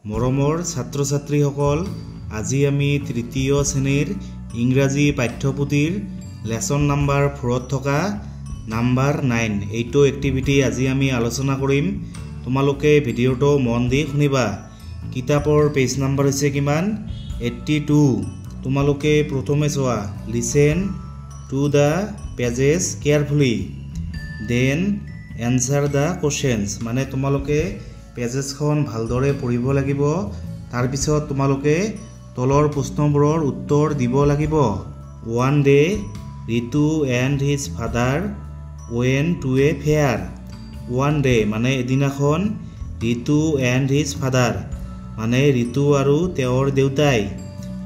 মৰমৰ ছাত্ৰ ছাত্ৰীসকল, আজি আমি তৃতীয় শ্ৰেণীৰ ইংৰাজী পাঠ্যপুথিৰ লেসন নাম্বাৰ 4ত থকা নাম্বাৰ 9 এইটো এক্টিভিটি আজি আমি আলোচনা কৰিম। তোমালোকে ভিডিঅটো মন দি শুনিবা। কিতাপৰ পেজ নাম্বাৰ হৈছে কিমান 82। তোমালোকে প্ৰথমে চোৱা, listen to the passages carefully then answer the questions. মানে তোমালোকে পেজেছখন ভালদৰে পঢ়িব লাগিব, তাৰ পিছত তোমালোকে তলৰ প্ৰশ্নবোৰৰ উত্তৰ দিব লাগিব। One day Ritu and his father ৱেন to a fair. One day মানে এদিনাখন ৰিতু এণ্ড হিজ ফাদাৰ মানে ৰিতু আৰু তেওঁৰ দেউতাই,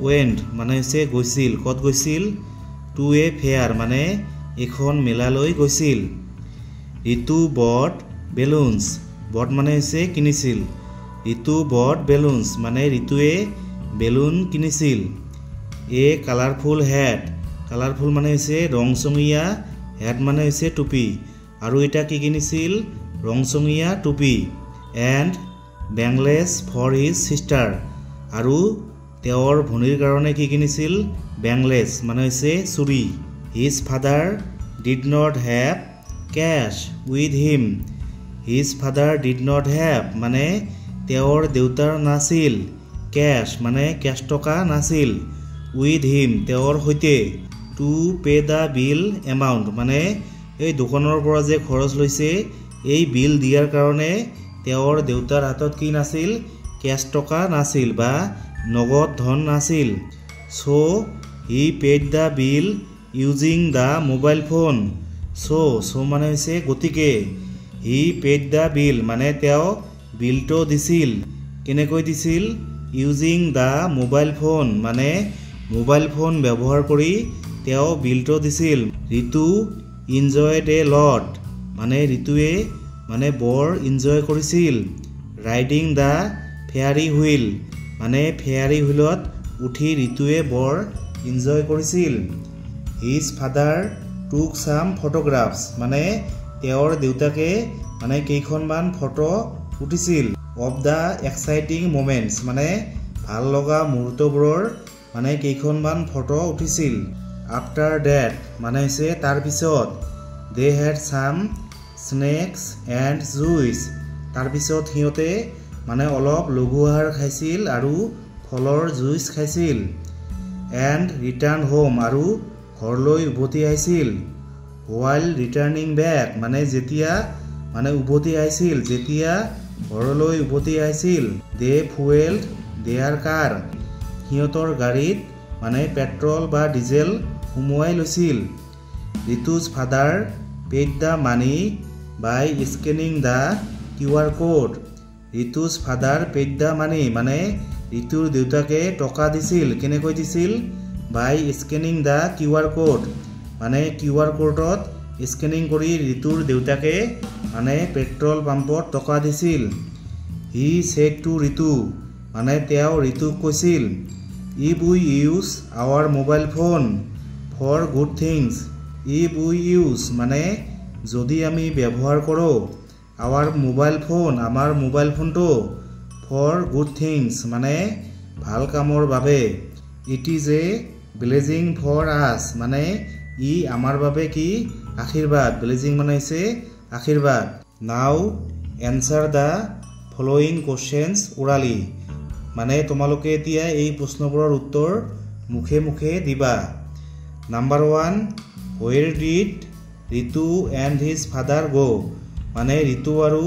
ৱেণ্ট মানে হৈছে গৈছিল, ক'ত গৈছিল, টু এ ফেয়াৰ মানে এখন মেলালৈ গৈছিল। ৰিতু বট বেলুনছ, বট মানে হৈছে কিনিছিল, ৰিতু বট বেলুনছ মানে ৰিতুৱে বেলুন কিনিছিল। এ কালাৰফুল হেড, কালাৰফুল মানে হৈছে ৰংচঙীয়া, হেড মানে হৈছে টুপি, আৰু এটা কি কিনিছিল, ৰংচঙীয়া টুপি। এণ্ড বেংলেছ ফৰ হিজ চিষ্টাৰ, আৰু তেওঁৰ ভনীৰ কাৰণে কি কিনিছিল, বেংলেছ মানে হৈছে চুৰি। His father did not have cash with him, his father did not have মানে তেওঁৰ দেউতাৰ নাছিল, কেছ মানে কেছ টকা নাছিল, উইথ হিম তেওঁৰ সৈতে, to pay the bill amount মানে এই দোকানৰ পৰা যে খৰচ লৈছে এই বিল দিয়াৰ কাৰণে তেওঁৰ দেউতাৰ হাতত কি নাছিল, কেছ টকা নাছিল বা নগদ ধন নাছিল। So' he paid the bill using the mobile phone. So' মানে হৈছে গতিকে, হি পেড দ্য বিল মানে তেওঁ বিলটো দিছিল, কেনেকৈ দিছিল, ইউজিং দ্য মোবাইল ফোন মানে মোবাইল ফোন ব্যৱহাৰ কৰি তেওঁ বিলটো দিছিল। ৰিতু ইনজয়ড এ লট মানে ৰিতুৱে মানে বৰ ইনজয় কৰিছিল। ৰাইডিং দ্য ফেয়াৰী হুইল মানে ফেয়াৰী হুইলত উঠি ৰিতুৱে বৰ ইনজয় কৰিছিল। হিজ ফাদাৰ টুক চাম ফটোগ্ৰাফছ মানে তেওঁৰ দেউতাকে মানে কেইখনমান ফটো উঠিছিল। অফ দ্য এক্সাইটিং মোমেণ্টছ মানে ভাল লগা মুহূৰ্তবোৰৰ মানে কেইখনমান ফটো উঠিছিল। আফটাৰ ডেট মানে হৈছে তাৰপিছত। দে হেড চাম স্নেক্স এণ্ড জুইচ তাৰপিছত সিহঁতে মানে অলপ লঘু আহাৰ খাইছিল আৰু ফলৰ জুইচ খাইছিল। এণ্ড ৰিটাৰ্ণ হোম আৰু ঘৰলৈ উভতি আহিছিল। হোৱাইল ৰিটাৰ্ণিং বেক মানে যেতিয়া মানে উভতি আহিছিল, যেতিয়া ঘৰলৈ উভতি আহিছিল। দে ফুৱেলড দেয়াৰ কাৰ সিহঁতৰ গাড়ীত মানে পেট্ৰল বা ডিজেল সুমুৱাই লৈছিল। Ritu's father paid the money by scanning the QR code. Ritu's father paid the money মানে ৰিতুৰ দেউতাকে টকা দিছিল, কেনেকৈ দিছিল, by scanning the QR code মানে QR কোডত স্কেনিং কৰি ৰিতুৰ দেউতাকে মানে পেট্ৰল পাম্পত টকা দিছিল। হি ছেড টু ৰিতু মানে তেওঁ ৰিতুক কৈছিল, if we use our mobile phone for good things. If we use মানে যদি আমি ব্যৱহাৰ কৰোঁ, আৱাৰ মোবাইল ফোন আমাৰ মোবাইল ফোনটো, ফৰ গুড থিংছ মানে ভাল কামৰ বাবে। It is a blessing for us মানে ই আমাৰ বাবে কি আশীৰ্বাদ, ব্লেছিং মানে হৈছে আশীৰ্বাদ। নাও এনসাৰ দ্য ফলোয়িং কোৱেশ্চনছ ওৰালি মানে তোমালোকে এতিয়া এই প্ৰশ্নবোৰৰ উত্তৰ মুখে মুখে দিবা। Number 1, where did Ritu and his father গ' মানে ৰিতু আৰু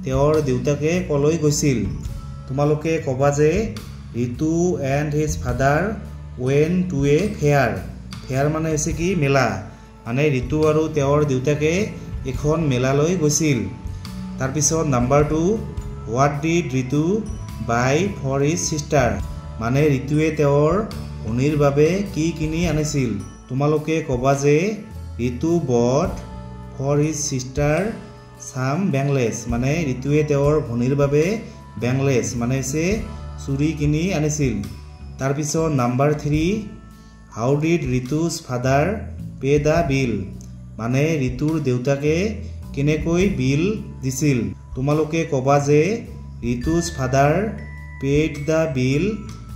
তেওঁৰ দেউতাকে কলৈ গৈছিল। তোমালোকে ক'বা যে ৰিতু এণ্ড হিজ ফাদাৰ ৱেন টু এ ফেয়াৰ। ফেয়াৰ মানে হৈছে কি মেলা, মানে ৰিতু আৰু তেওঁৰ দেউতাকে এখন মেলালৈ গৈছিল। তাৰপিছত number 2, what did Ritu buy for his sister মানে ৰিতুৱে তেওঁৰ ভনীৰ বাবে কি কিনি আনিছিল। তোমালোকে ক'বা যে ৰিতু বট ফৰ হিজ চিষ্টাৰ চাম বেংলেছ মানে ৰিতুৱে তেওঁৰ ভনীৰ বাবে বেংলেছ মানে হৈছে চুৰি কিনি আনিছিল। তাৰপিছত number 3, how did Ritu's father pay the bill মানে ৰিতুৰ দেউতাকে কেনেকৈ বিল দিছিল। তোমালোকে ক'বা যে Ritu's father paid the bill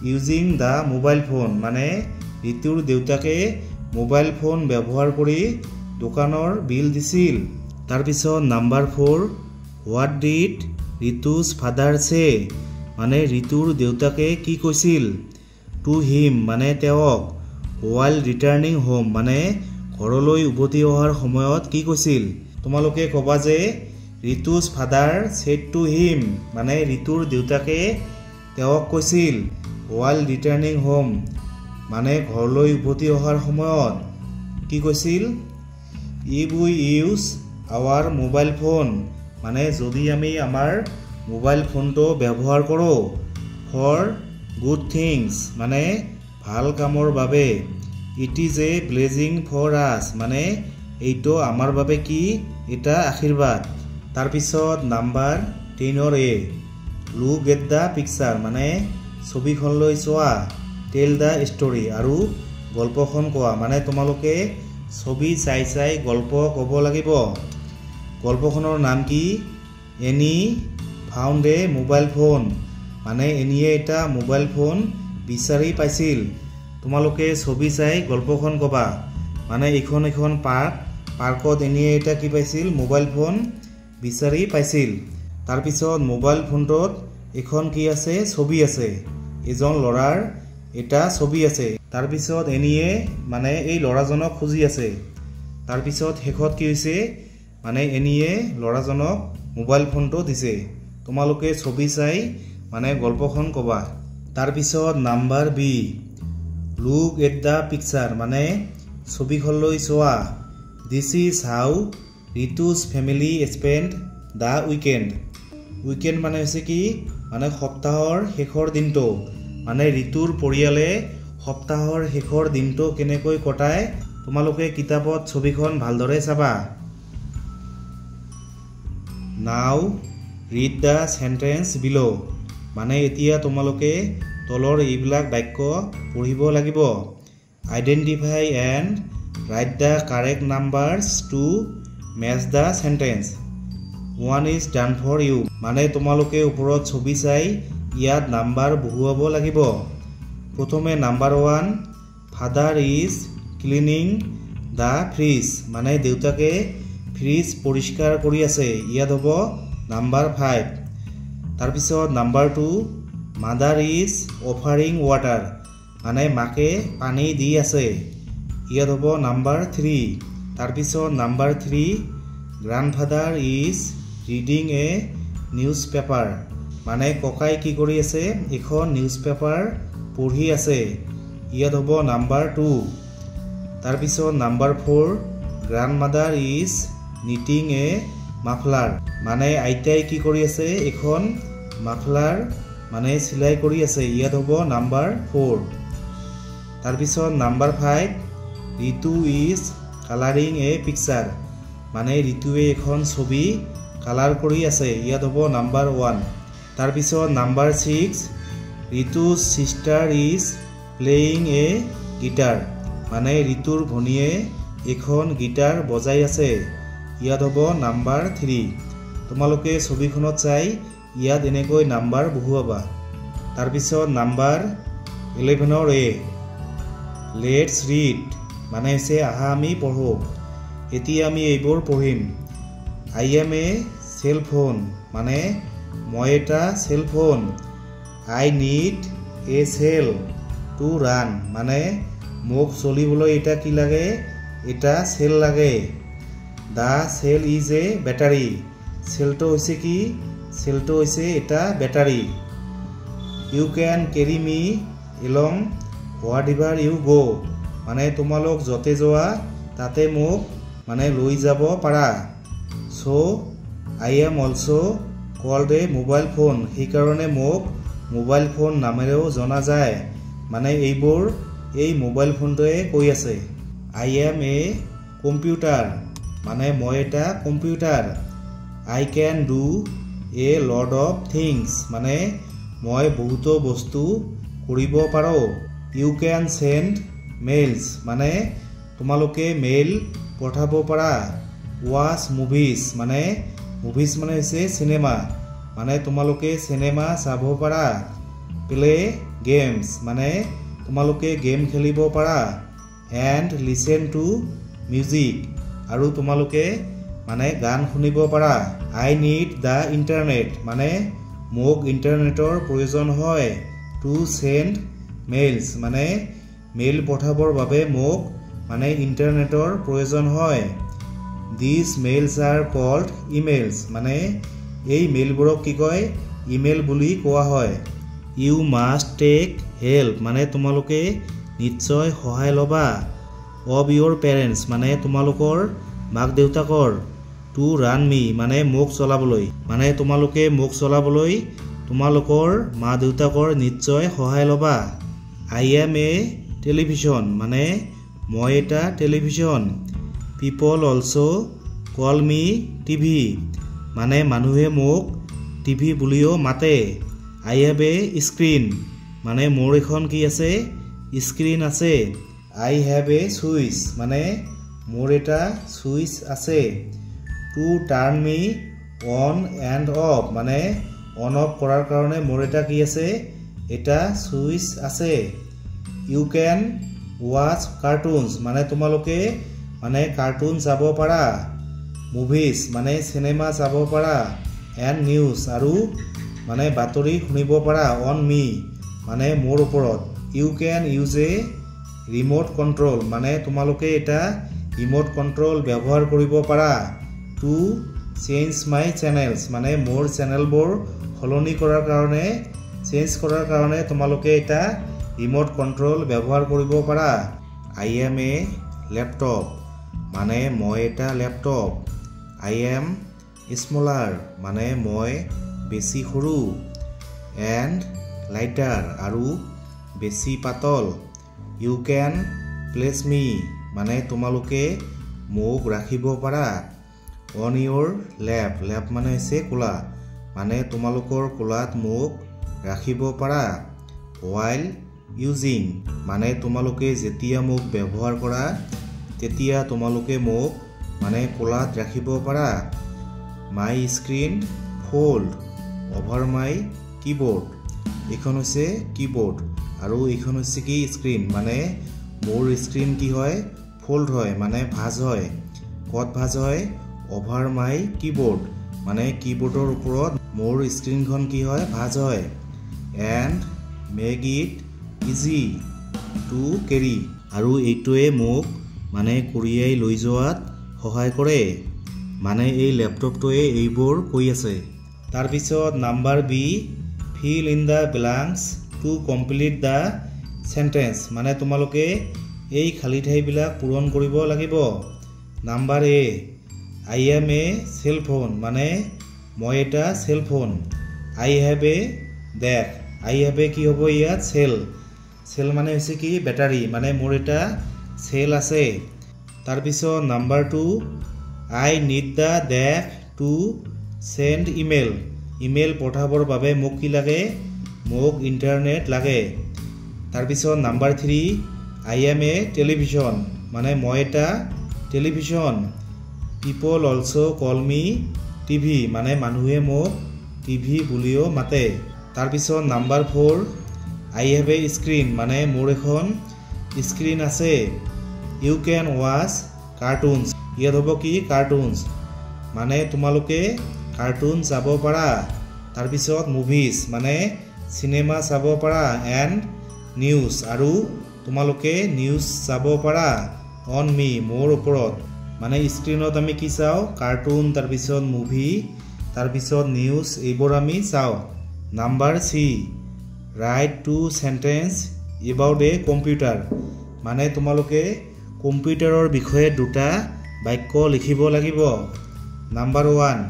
using the mobile phone মানে ঋতুৰ দেউতাকে মোবাইল ফোন ব্যৱহাৰ কৰি দোকানৰ বিল দিছিল। তাৰপিছত নাম্বাৰ 4 হোৱাট ডিড ঋতুজ ফাদাৰ সে মানে ঋতুৰ দেউতাকে কি কৈছিল টু হিম মানে তেওঁক হোৱাইল ৰিটাৰ্নিং হোম মানে ঘৰলৈ উভতি অহাৰ সময়ত কি কৈছিল। তোমালোকে ক'বা যে ঋতুজ ফাদাৰ সেড টু হিম মানে ঋতুৰ দেউতাকে তেওঁক কৈছিল হোৱাইল ৰিটাৰ্নিং হোম মানে ঘৰলৈ উভতি অহাৰ সময়ত কি কৈছিল if we use our mobile phone মানে যদি আমি আমাৰ মোবাইল ফোনটো ব্যৱহাৰ কৰোঁ ফৰ গুড থিংছ মানে ভাল কামৰ বাবে it is a blessing for us মানে এইটো আমাৰ বাবে কি এটা আশীৰ্বাদ। তাৰপিছত number 10 A look at the picture মানে ছবিখনলৈ চোৱা টেল দ্য ষ্টৰি আৰু গল্পখন কোৱা মানে তোমালোকে ছবি চাই চাই গল্প ক'ব লাগিব। গল্পখনৰ নাম কি এনি ফাউণ্ড এ মোবাইল ফোন মানে এনিয়ে এটা মোবাইল ফোন বিচাৰি পাইছিল। তোমালোকে ছবি চাই গল্পখন ক'বা মানে এখন পাৰ্কত এনিয়ে এটা কি পাইছিল মোবাইল ফোন বিচাৰি পাইছিল। তাৰপিছত মোবাইল ফোনটোত এখন কি আছে ছবি আছে এজন ল'ৰাৰ এটা ছবি আছে। তাৰপিছত এনিয়ে মানে এই ল'ৰাজনক খুজি আছে। তাৰপিছত শেষত কি হৈছে মানে এনিয়ে ল'ৰাজনক মোবাইল ফোনটো দিছে। তোমালোকে ছবি চাই মানে গল্পখন ক'বা। তাৰপিছত number B look at the picture মানে ছবিখনলৈ চোৱা this is how Ritu's family spend the weekend. Weekend মানে হৈছে কি মানে সপ্তাহৰ শেষৰ দিনটো মানে ঋতুৰ পৰিয়ালে সপ্তাহৰ শেষৰ দিনটো কেনেকৈ কটায় তোমালোকে কিতাপত ছবিখন ভালদৰে চাবা। নাও ৰিড দ্য চেণ্টেন্স বিলো মানে এতিয়া তোমালোকে তলৰ এইবিলাক বাক্য পঢ়িব লাগিব। Identify and write the correct numbers to match the sentence. 1 is done for you মানে তোমালোকে ওপৰত ছবি চাই ইয়াত নাম্বাৰ বহুৱাব লাগিব। প্ৰথমে number 1 father is cleaning the fridge মানে দেউতাকে ফ্ৰিজ পৰিষ্কাৰ কৰি আছে ইয়াত হ'ব নাম্বাৰ 5। তাৰপিছত number 2 mother is offering water মানে মাকে পানী দি আছে ইয়াত হ'ব নাম্বাৰ 3। তাৰপিছত number 3 grandfather is reading a newspaper মানে ককাই কি কৰি আছে এখন নিউজ পেপাৰ পঢ়ি আছে ইয়াত হ'ব নাম্বাৰ 2। তাৰপিছত number 4 grandmother is knitting a muffler মানে আইতাই কি কৰি আছে এখন মাফলাৰ মানে চিলাই কৰি আছে ইয়াত হ'ব নাম্বাৰ 4। তাৰপিছত number 5 Ritu is colouring A picture মানে ঋতুৱে এখন ছবি কালাৰ কৰি আছে ইয়াত হ'ব নাম্বাৰ 1। তাৰপিছত number 6 Ritu's sister is playing a guitar মানে ঋতুৰ ভনীয়ে এখন গিটাৰ বজাই আছে ইয়াত হ'ব নাম্বাৰ 3। তোমালোকে ছবিখনত চাই ইয়াত এনেকৈ নাম্বাৰ বহুৱাবা। তাৰপিছত নাম্বাৰ 11 এ লেটছ ৰিড মানে হৈছে আহা আমি পঢ়োঁ। এতিয়া আমি এইবোৰ পঢ়িম। I am a cell phone মানে মই এটা cell phone. I need a cell to run মানে মোক চলিবলৈ এটা কি লাগে এটা চেল লাগে। The cell is a battery চেলটো হৈছে কি চেলটো হৈছে এটা battery. You can carry me along whatever you go মানে তোমালোক য'তে যোৱা তাতে মোক মানে লৈ যাব পাৰা। So' I am also' called a mobile phone সেইকাৰণে মোক মোবাইল ফোন নামেৰেও জনা যায় মানে এইবোৰ এই মোবাইল ফোনটোৱে কৈ আছে। আই এম এ কম্পিউটাৰ মানে মই এটা computer. I can do a lot of things মানে মই বহুতো বস্তু কৰিব পাৰোঁ। ইউ কেন চেণ্ড মেইলছ মানে তোমালোকে মেইল পঠাব পাৰা। ৱাচ মুভিজ মানে মুভিজ মানে হৈছে চিনেমা মানে তোমালোকে চিনেমা চাব পাৰা। প্লে গেমছ মানে তোমালোকে গেম খেলিব পাৰা এণ্ড লিসেন টু মিউজিক আৰু তোমালোকে মানে গান শুনিব পাৰা আই নিড দ্য ইণ্টাৰনেট মানে মোক ইণ্টাৰনেটৰ প্ৰয়োজন হয় টু সেন্ড মেইলছ মানে মেইল পঠাবৰ বাবে মোক মানে ইণ্টাৰনেটৰ প্ৰয়োজন হয় দিস মেইলছ আৰ কল্ড ইমেইলছ মানে এই মেইলবোৰক কি কয় ইমেইল বুলি কোৱা হয় ইউ মাষ্ট টেক হেল্প মানে তোমালোকে নিশ্চয় সহায় ল'বা অফ ইউৰ পেৰেণ্টছ মানে তোমালোকৰ মাক দেউতাকৰ টু ৰান মি মানে মোক চলাবলৈ মানে তোমালোকে মোক চলাবলৈ তোমালোকৰ মা দেউতাকৰ নিশ্চয় সহায় ল'বা আই এম এ টেলিভিছন মানে মই এটা টেলিভিছন পিপল অলছো কল মি টিভি মানে মানুহে মোক টিভি বুলিও মাতে আই হেভ এ স্ক্ৰীন মানে মোৰ এখন কি আছে স্ক্ৰীন আছে আই হেভ এ সুইচ মানে মোৰ এটা সুইচ আছে to turn me on and off মানে অন অফ কৰাৰ কাৰণে মোৰ এটা কি আছে এটা সুইচ আছে ইউ কেন ৱাচ কাৰ্টুনছ মানে তোমালোকে মানে কাৰ্টুন চাব পাৰা মুভিজ মানে চিনেমা চাব পাৰা এণ্ড নিউজ আৰু মানে বাতৰি শুনিব পাৰা অন মি মানে মোৰ ওপৰত you can use a remote control মানে তোমালোকে এটা ৰিম'ট কণ্ট্ৰল ব্যৱহাৰ কৰিব পাৰা টু চেঞ্জ মাই চেনেলছ মানে মোৰ চেনেলবোৰ সলনি কৰাৰ কাৰণে তোমালোকে এটা ৰিম'ট কণ্ট্ৰল ব্যৱহাৰ কৰিব পাৰা আই এম এ লেপটপ মানে মই এটা লেপটপ আই এম স্মলাৰ মানে মই বেছি সৰু এণ্ড লাইটাৰ আৰু বেছি পাতল ইউ কেন প্লেচ মি মানে তোমালোকে মোক ৰাখিব পাৰা অন ইউৰ লেপ লেপ মানে হৈছে কোলা মানে তোমালোকৰ কোলাত মোক ৰাখিব পাৰা while using মানে তোমালোকে যেতিয়া মোক ব্যৱহাৰ কৰা তেতিয়া তোমালোকে মোক মানে কোলাত ৰাখিব পাৰা my screen fold over my keyboard এইখন হৈছে keyboard আৰু এইখন হৈছে কি স্ক্ৰীন মানে মোৰ স্ক্ৰীন কি হয় ফোল্ড হয় মানে ভাঁজ হয় কত ভাঁজ হয় over my keyboard মানে কীবোৰ্ডৰ ওপৰত মোৰ স্ক্ৰীনখন কি হয় ভাঁজ হয় and make it easy to carry আৰু এইটোৱে মোক মানে কঢ়িয়াই লৈ যোৱাত সহায় কৰে মানে এই ল্যাপটপটোৱে এইবোৰ কৈ আছে তাৰ পিছত number B fill in the blanks to complete the sentence মানে তোমালোকে এই খালি ঠাইবিলাক পূৰণ কৰিব লাগিব number A I am a cell phone মানে মই এটা cell phone I have a দেখ I have a কি হ'ব ইয়াত সেল মানে হৈছে কি বেটাৰী মানে মোৰ এটা সেল আছে তাৰ পিছত নাম্বাৰ 2 I need the দেখ to send ইমেইল পঠাবৰ বাবে মোক কি লাগে মোক ইণ্টাৰনেট লাগে তাৰ পিছত number 3 I am a television মানে মই এটা television people also call me TV মানে মানুহে মোক টিভি বুলিও মাতে তাৰ পিছত number 4 I have a screen মানে মোৰ এখন স্ক্ৰীন আছে you can watch cartoons ইয়াত হ'ব কি কাৰ্টুনছ মানে তোমালোকে কাৰ্টুন চাব পাৰা তাৰ পিছত মুভিজ মানে চিনেমা চাব পাৰা এণ্ড নিউজ আৰু তোমালোকে নিউজ চাব পাৰা অন মি মোৰ ওপৰত মানে স্ক্ৰীনত আমি কি চাওঁ কাৰ্টুন তাৰ পিছত মুভি তাৰ পিছত নিউজ এইবোৰ আমি চাওঁ number C write two sentence about a computer মানে তোমালোকে কম্পিউটাৰৰ বিষয়ে দুটা বাক্য লিখিব লাগিব number 1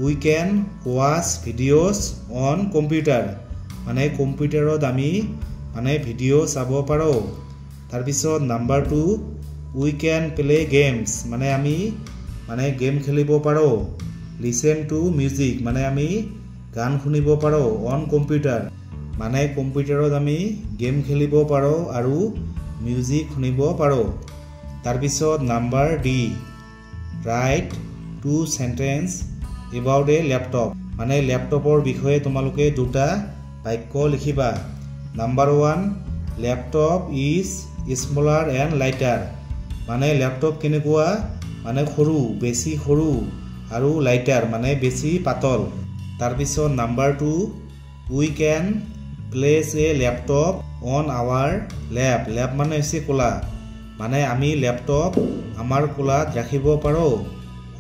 we can watch videos on computer মানে কম্পিউটাৰত আমি মানে ভিডিঅ' চাব পাৰোঁ তাৰ পিছত number 2 we can play games মানে আমি মানে গেম খেলিব পাৰোঁ লিসেন টু মিউজিক মানে আমি গান শুনিব পাৰোঁ অন কম্পিউটাৰ মানে কম্পিউটাৰত আমি গেম খেলিব পাৰোঁ আৰু মিউজিক শুনিব পাৰোঁ তাৰ পিছত number D write two sentence about a laptop মানে ল্যাপটপৰ বিষয়ে তোমালোকে দুটা বাক্য লিখিবা number 1 laptop is smaller and lighter মানে ল্যাপটপ কেনেকুৱা মানে সৰু বেছি সৰু আৰু লাইটাৰ মানে বেছি পাতল তাৰ পিছত number 2 we can place a laptop on our lap lap মানে হৈছে কোলা মানে আমি ল্যাপটপ আমাৰ কোলাত ৰাখিব পাৰো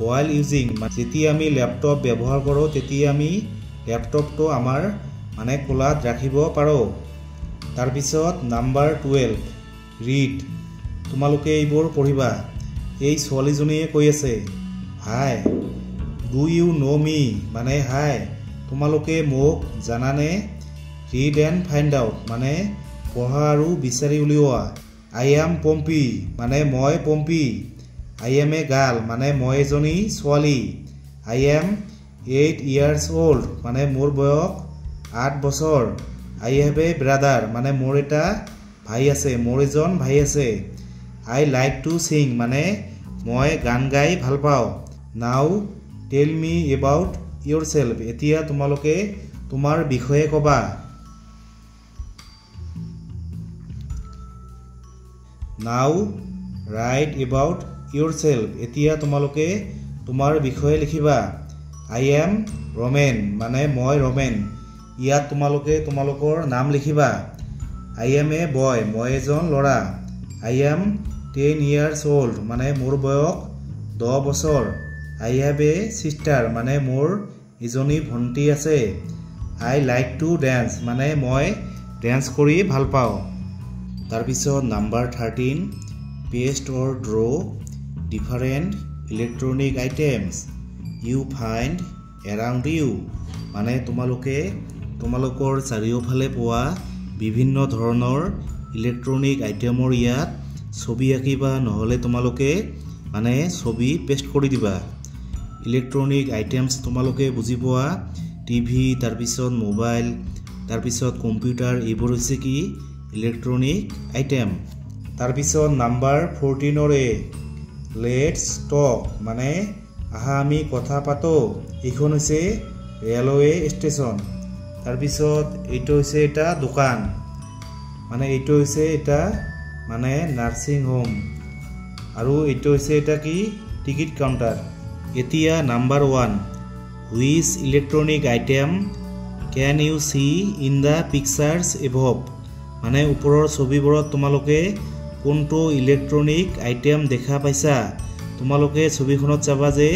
while using যেতিয়া আমি ল্যাপটপ ব্যৱহাৰ কৰো তেতিয়া আমি ল্যাপটপটো আমাৰ মানে কোলাত ৰাখিব পাৰো তাৰ পিছত নাম্বাৰ 12 ৰিড তোমালোকে এইবোৰ পঢ়িবা এই ছোৱালীজনীয়ে কৈ আছে hi do you know me মানে হাই তোমালোকে মোক জানানে ৰিড এণ্ড ফাইণ্ড আউট মানে পঢ়া আৰু বিচাৰি উলিওৱা আই এম পম্পি মানে মই পম্পি আই এম এ গাৰ্ল মানে মই এজনী ছোৱালী আই এম 8 years old মানে মোৰ বয়স 8 বছৰ আই হেভ এ ব্ৰাদাৰ মানে মোৰ এটা ভাই আছে মোৰ এজন ভাই আছে আই লাইক টু সিং মানে মই গান গাই ভাল পাওঁ নাও টেল মি এবাউট ইয়োৰছেল্ফ এতিয়া তোমালোকে তোমাৰ বিষয়ে ক'বা নাও ৰাইট এবাউট ইয়োৰছেল্ফ এতিয়া তোমালোকে তোমাৰ বিষয়ে লিখিবা আই এম ৰমেন মানে মই ৰমেন ইয়াত তোমালোকে তোমালোকৰ নাম লিখিবা আই এম এ বয় মই এজন ল'ৰা আই এম 10 years old মানে মোৰ বয়স 10 বছৰ আই হেভ এ সিস্টাৰ মানে মোৰ এজনী ভণ্টি আছে আই লাইক টু ডেন্স মানে মই ডেন্স কৰি ভাল পাওঁ তাৰ পিছত number 13 paste or draw different electronic items you find around you মানে তোমালোকে তোমালোকৰ চাৰিওফালে পোৱা বিভিন্ন ধৰণৰ ইলেক্ট্ৰনিক আইটেমৰ ইয়াত ছবি আঁকিবা নহলে তোমালোকে মানে ছবি পেষ্ট কৰি দিবা ইলেক্ট্ৰনিক আইটেমছ তোমালোকে বুজি পোৱা টিভি তাৰ পিছত মোবাইল তাৰ পিছত কম্পিউটাৰ এইবোৰ হৈছে কি ইলেক্ট্ৰনিক আইটেম তাৰ পিছত নাম্বাৰ 14 ৰে লেটস টক মানে আহা আমি কথা পাতো এইখন হৈছে ৰেলৱে ষ্টেচন তাৰ পিছত এইটো হৈছে এটা দোকান মানে এইটো হৈছে এটা মানে নাৰ্সিং হোম আৰু এইটো হৈছে এটা কি টিকিট কাউন্টাৰ এতিয়া number 1 which electronic item can you see in the pictures above মানে ওপৰৰ ছবিবোৰত তোমালোকে কোনটো ইলেক্ট্ৰনিক আইটেম দেখা পাইছা তোমালোকে ছবিখনত চাবা যে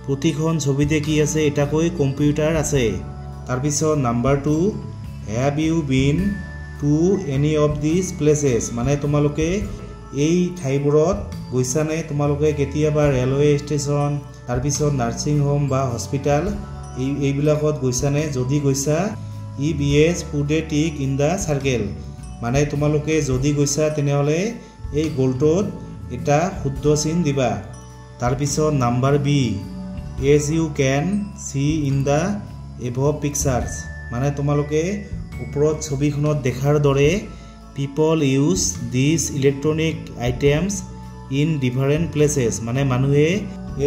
প্ৰতিখন ছবিতে কি আছে এটাকৈ কম্পিউটাৰ আছে তাৰ পিছত number 2 have you been to any of this places মানে তোমালোকে এই ঠাইবোৰত গৈছানে তোমালোকে কেতিয়াবা ৰেলৱে ষ্টেচন তাৰ পিছত নাৰ্সিং হোম বা হস্পিটাল এইবিলাকত গৈছানে যদি গৈছা ইবিএছ put a tick in the circle মানে তোমালোকে যদি গৈছা তেনেহলে এই গোলটোত এটা শুদ্ধ চিন দিবা তাৰ পিছত number B as you can see in the above pictures মানে তোমালোকে ওপৰত ছবিখনত দেখাৰ দৰে people use this electronic items in different places মানে মানুহে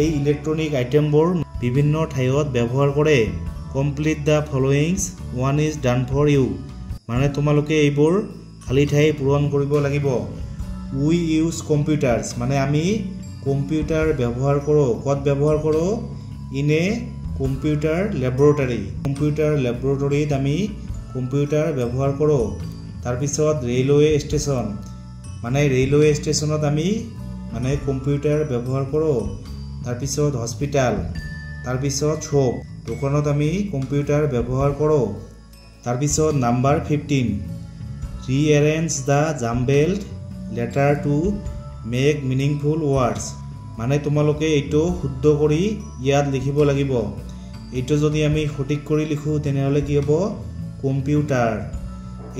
এই ইলেক্ট্ৰনিক আইটেমবোৰ বিভিন্ন ঠাইত ব্যৱহাৰ কৰে complete the followings one is done for you মানে তোমালোকে এইবোৰ খালি ঠাই পূৰণ কৰিব লাগিব উই ইউজ কম্পিউটাৰ্স মানে আমি কম্পিউটাৰ ব্যৱহাৰ কৰোঁ ক'ত ব্যৱহাৰ কৰোঁ ইন এ কম্পিউটাৰ লেবৰেটৰীত আমি কম্পিউটাৰ ব্যৱহাৰ কৰোঁ তাৰ পিছত ৰেলৱে ষ্টেচন মানে ৰেলৱে ষ্টেচনত আমি মানে কম্পিউটাৰ ব্যৱহাৰ কৰোঁ তাৰ পিছত হস্পিটাল তাৰ পিছত শপ দোকানত আমি কম্পিউটাৰ ব্যৱহাৰ কৰোঁ তাৰ পিছত number 15 rearrange the jumbled letter to make meaningful words মানে তোমালোকে এইটো শুদ্ধ কৰি ইয়াত লিখিব লাগিব এইটো যদি আমি সঠিক কৰি লিখো তেনেহলে কি হ'ব কম্পিউটাৰ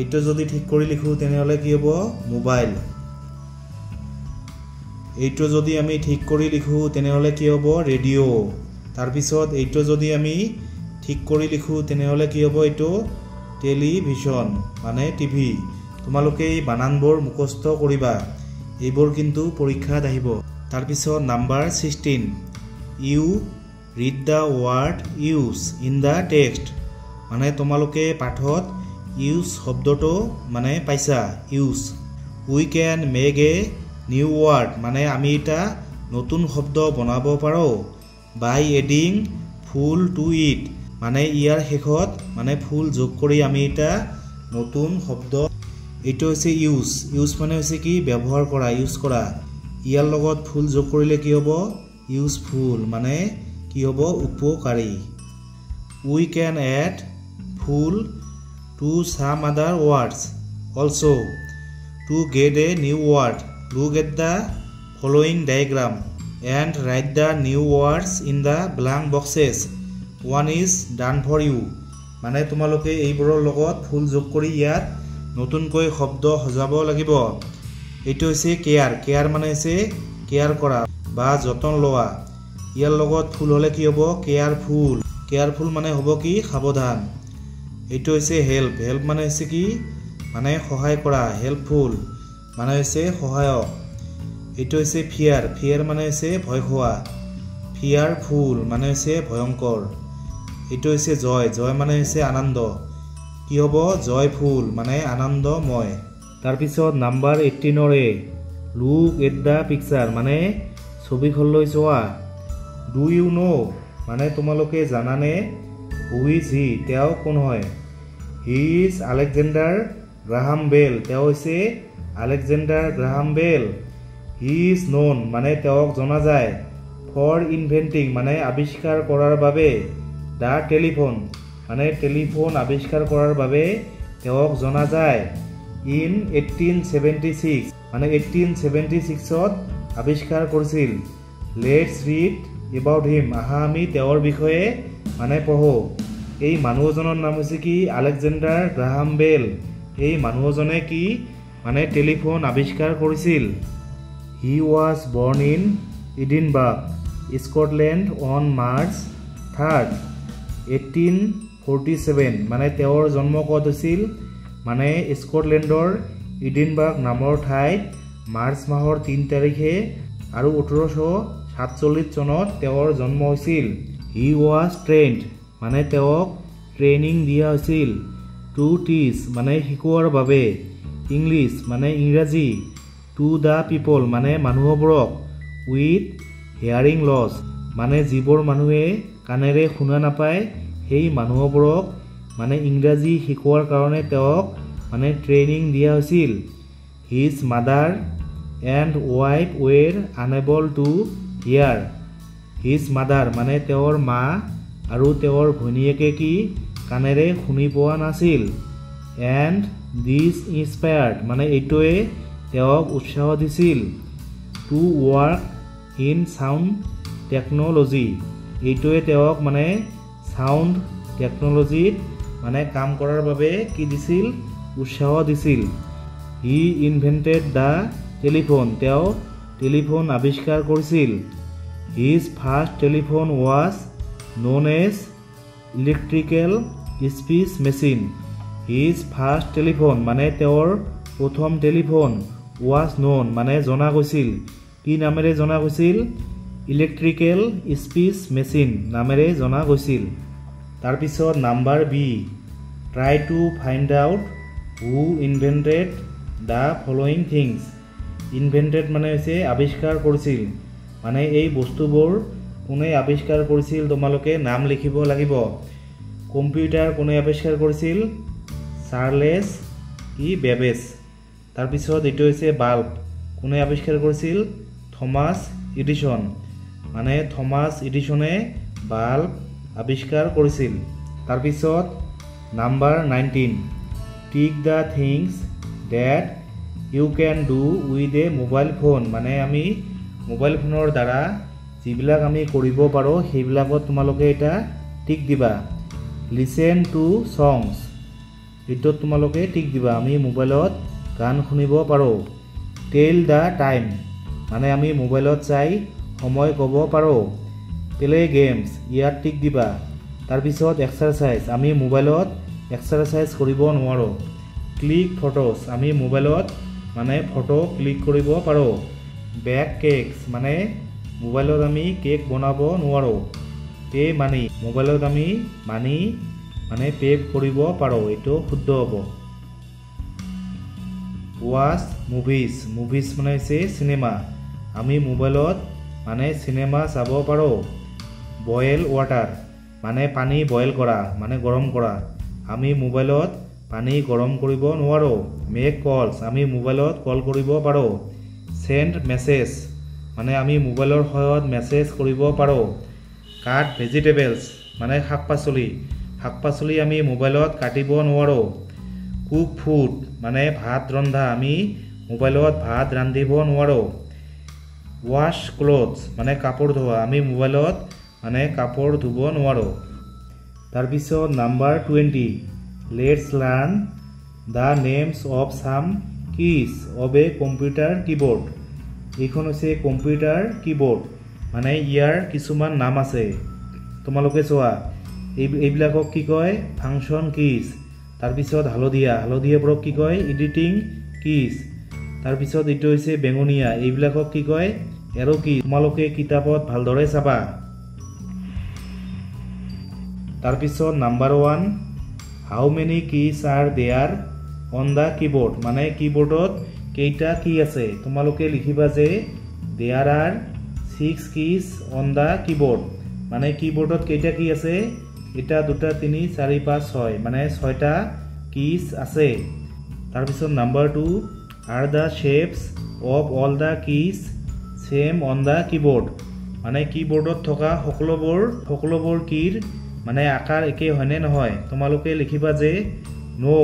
এইটো যদি ঠিক কৰি লিখো তেনেহলে কি হ'ব মোবাইল এইটো যদি আমি ঠিক কৰি লিখো তেনেহলে কি হ'ব ৰেডিও তাৰ পিছত এইটো যদি আমি ঠিক কৰি লিখো তেনেহলে কি হ'ব এইটো টেলিভিছন মানে টিভি তোমালোকে এই বানানবোৰ মুখস্থ কৰিবা এইবোৰ কিন্তু পৰীক্ষাত আহিব তাৰ পিছত number 16 you read the word use in the text মানে তোমালোকে পাঠত ইউজ শব্দটো মানে পাইছা use we can make a new word মানে আমি এটা নতুন শব্দ বনাব পাৰো by adding full to it মানে ইয়াৰ শেষত মানে ফুল যোগ কৰি আমি এটা নতুন শব্দ এইটো হৈছে ইউজ ইউজ মানে হৈছে কি ব্যৱহাৰ কৰা ইউজ কৰা ইয়াৰ লগত ফুল যোগ কৰিলে কি হ'ব ইউজফুল মানে কি হ'ব উপকাৰী we can add ful to some other words also to get a new word look at the following diagram and write the new words in the blank boxes one is done for you মানে তোমালোকে এইবোৰৰ লগত ফুল যোগ কৰি ইয়াত নতুনকৈ শব্দ সজাব লাগিব এইটো হৈছে কেয়াৰ কেয়াৰ মানে হৈছে কেয়াৰ কৰা বা যতন লোৱা ইয়াৰ লগত ফুল হলে কি হ'ব কেয়াৰফুল মানে হ'ব কি সাৱধান এইটো হৈছে হেল্প হেল্প মানে হৈছে কি মানে সহায় কৰা হেল্পফুল মানে হৈছে সহায়ক এইটো হৈছে ফিয়াৰ মানে হৈছে ভয় খোৱা ফিয়াৰফুল মানে হৈছে ভয়ংকৰ এইটো হৈছে জয় মানে হৈছে আনন্দ কি হ'ব জয়ফুল মানে আনন্দময় তাৰ পিছত number 18 A look at the picture মানে ছবিখনলৈ চোৱা ডু ইউ নো মানে তোমালোকে জানানে হু ইজ হি তেওঁ কোন হয় he is Alexander Graham Bell তেওঁ হৈছে Alexander Graham Bell he is known মানে তেওঁক জনা যায় ফৰ ইনভেণ্টিং মানে আৱিষ্কাৰ কৰাৰ বাবে দা টেলিফোন মানে টেলিফোন আৱিষ্কাৰ কৰাৰ বাবে তেওঁক জনা যায় ইন 1876 মানে 1876ত আৱিষ্কাৰ কৰিছিল লেটছ ৰিড এবাউট হিম আহা আমি তেওঁৰ বিষয়ে মানে পঢ়ো এই মানুহজনৰ নাম হৈছে কি আলেকজেণ্ডাৰ গ্ৰাহাম বেল এই মানুহজনে কি মানে টেলিফোন আৱিষ্কাৰ কৰিছিল he was born in Edinburgh Scotland on March 3rd 1847 মানে তেওঁৰ জন্ম ক'ত হৈছিল মানে স্কটলেণ্ডৰ এডিনবাৰ্গ নামৰ ঠাইত মাৰ্চ মাহৰ 3 তাৰিখে আৰু 1847 চনত তেওঁৰ জন্ম হৈছিল হি ৱাজ ট্ৰেইনড মানে তেওঁক ট্ৰেইনিং দিয়া হৈছিল টু টিচ মানে শিকোৱাৰ বাবে ইংলিছ মানে ইংৰাজী টু দা পিপল মানে মানুহবোৰক উইথ হিয়াৰিং লছ মানে যিবোৰ মানুহে কাণেৰে শুনা নাপায় সেই মানুহবোৰক মানে ইংৰাজী শিকোৱাৰ কাৰণে তেওঁক মানে ট্ৰেইনিং দিয়া হৈছিল his mother and wife were unable to hear his mother মানে তেওঁৰ মা আৰু তেওঁৰ ঘৈণীয়েকে কি কাণেৰে শুনি পোৱা নাছিল এণ্ড দিছ ইনস্পায়াৰ্ড মানে এইটোৱে তেওঁক উৎসাহ দিছিল two work in sound technology এইটোৱে তেওঁক মানে চাউণ্ড টেকন'লজিত মানে কাম কৰাৰ বাবে কি দিছিল উৎসাহ দিছিল হি ইনভেণ্টেড দ্য টেলিফোন তেওঁ টেলিফোন আৱিষ্কাৰ কৰিছিল his first telephone was known as electrical speech machine his first telephone মানে তেওঁৰ প্ৰথম টেলিফোন was known মানে জনা গৈছিল কি নামেৰে জনা গৈছিল electrical speech machine নামেৰে জনা গৈছিল তাৰ পিছত number B try to find out who invented the following things invented মানে হৈছে আৱিষ্কাৰ কৰিছিল মানে এই বস্তুবোৰ কোনে আৱিষ্কাৰ কৰিছিল তোমালোকে নাম লিখিব লাগিব কম্পিউটাৰ কোনে আৱিষ্কাৰ কৰিছিল চাৰ্লেছ বেবেজ তাৰ পিছত এইটো হৈছে বাল্ব কোনে আৱিষ্কাৰ কৰিছিল থমাছ এডিসন মানে থমাছ এডিসনে বাল্ব আৱিষ্কাৰ কৰিছিল তাৰ পিছত number 19 tick the things that you can do with a mobile phone মানে আমি মোবাইল ফোনৰ দ্বাৰা যিবিলাক আমি কৰিব পাৰো সেইবিলাকত তোমালোকে এটা টিক দিবা লিসেন টু সংস এইটো তোমালোকে টিক দিবা আমি মোবাইলত গান শুনিব পাৰো টেল দা টাইম মানে আমি মোবাইলত চাই সময় ক'ব পাৰো প্লে গেমছ ইয়াত টিক দিবা তাৰ পিছত এক্সাৰসাইজ আমি মোবাইলত এক্সাৰসাইজ কৰিব নোৱাৰো ক্লিক ফটোস আমি মোবাইলত মানে ফটো ক্লিক কৰিব পাৰো বেক কেকস মানে মোবাইলত আমি কেক বনাব নোৱাৰো পে মানি মোবাইলত আমি মানি মানে পে কৰিব পাৰো এইটো শুদ্ধ হ'ব ওয়াচ মুভিজ মুভিজ মানে হৈছে সিনেমা আমি মোবাইলত মানে সিনেমা চাব পাৰো বয়েল ওয়াটাৰ মানে পানী বয়েল কৰা মানে গৰম কৰা আমি মোবাইলত পানী গৰম কৰিব নোৱাৰো মেক কলস আমি মোবাইলত কল কৰিব পাৰো সেন্ড মেসেজ মানে আমি মোবাইলৰ সহায়ত মেসেজ কৰিব পাৰো কাট ভেজিটেবলস মানে শাক-পাচলি আমি মোবাইলত কাটিব নোৱাৰো কুক ফুড মানে ভাত ৰন্ধা আমি মোবাইলত ভাত ৰান্ধিব নোৱাৰো ওয়াশ ক্লথস মানে কাপোৰ ধোৱা আমি মোবাইলত মানে কাপোৰ ধুব নোৱাৰো তাৰ পিছত number 20 let's learn the names of some keys of a computer keyboard এইখন হৈছে কম্পিউটাৰ কিবোৰ্ড মানে ইয়াৰ কিছুমান নাম আছে তোমালোকে চোৱা এইবিলাকক কি কয় ফাংচন কিজ তাৰ পিছত হালধীয়াবোৰক কি কয় এডিটিং কিজ তাৰ পিছত এইটো হৈছে বেঙুনীয়া এইবিলাকক কি কয় এৰো কি তোমালোকে কিতাপত ভালদৰে চাবা তাৰ পিছত number 1 how many keys are there on the keyboard মানে কিবোৰ্ডত কেইটা কি আছে তোমালোকে লিখিবা যে there are 6 keys on the keyboard মানে কিবোৰ্ডত কেইটা কি আছে এটা দুটা 3 4 5 6 মানে 6টা কিজ আছে তাৰ পিছত number 2 are the shapes of all the keys same on the keyboard মানে কিবোৰ্ডত থকা সকলোবোৰ কিৰ মানে আকাৰ একে হয়নে নহয় তোমালোকে লিখিবা যে নো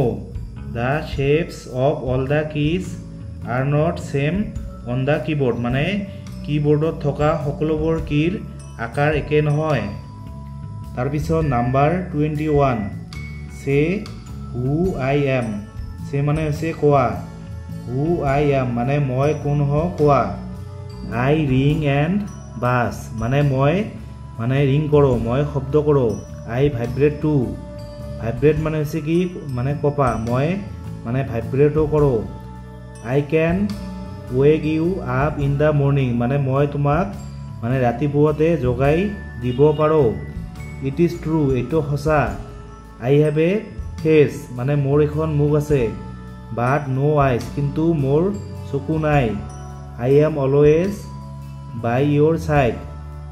দা shapes of all the keys are not same on the keyboard মানে কিবোৰ্ডত থকা সকলোবোৰ কিৰ আকাৰ একে নহয় তাৰ পিছত নাম্বাৰ 21 সে হু আই এম সে মানে হৈছে কোৱা হু আই এম মানে মই কোন হ কোৱা আই ৰিং এণ্ড বাস মানে মই মানে ৰিং কৰো মই শব্দ কৰো আই ভাইব্ৰেট টু ভাইব্ৰেট মানে হৈছে কি মানে কপা মই মানে ভাইব্ৰেটো কৰো I can wake you up in the morning মানে মই তোমাক মানে ৰাতিপুৱাতে জগাই দিব পাৰো ইট ইজ ট্ৰু এইটো সঁচা আই হেভ এ ফেচ মানে মোৰ এখন মুখ আছে বাট নো আইজ কিন্তু মোৰ চকু নাই I am always by your side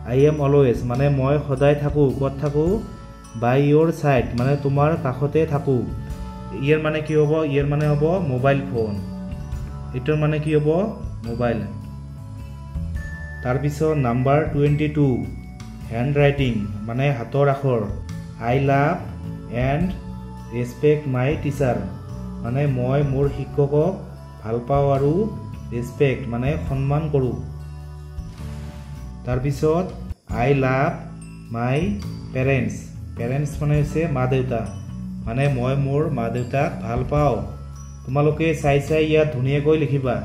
I am always মানে মই সদায় থাকো ক'ত থাকো বাই ইয়োৰ সাইড মানে তোমাৰ কাষতে থাকো ইয়াৰ মানে কি হ'ব ইয়াৰ মানে হ'ব মোবাইল ফোন এটোৰ মানে কি হ'ব মোবাইল তাৰ পিছত নাম্বাৰ 22 হ্যান্ড ৰাইটিং মানে হাতৰ আখৰ I love and ৰেসপেক্ট my teacher মানে মই মোৰ শিক্ষকক ভাল পাওঁ আৰু ৰেসপেক্ট মানে সন্মান কৰোঁ তাৰ পিছত আই লাভ মাই পেৰেণ্টছ মানে হৈছে মা দেউতা মানে মই মোৰ মা দেউতাক ভাল পাওঁ তোমালোকে চাই ইয়াত ধুনীয়াকৈ লিখিবা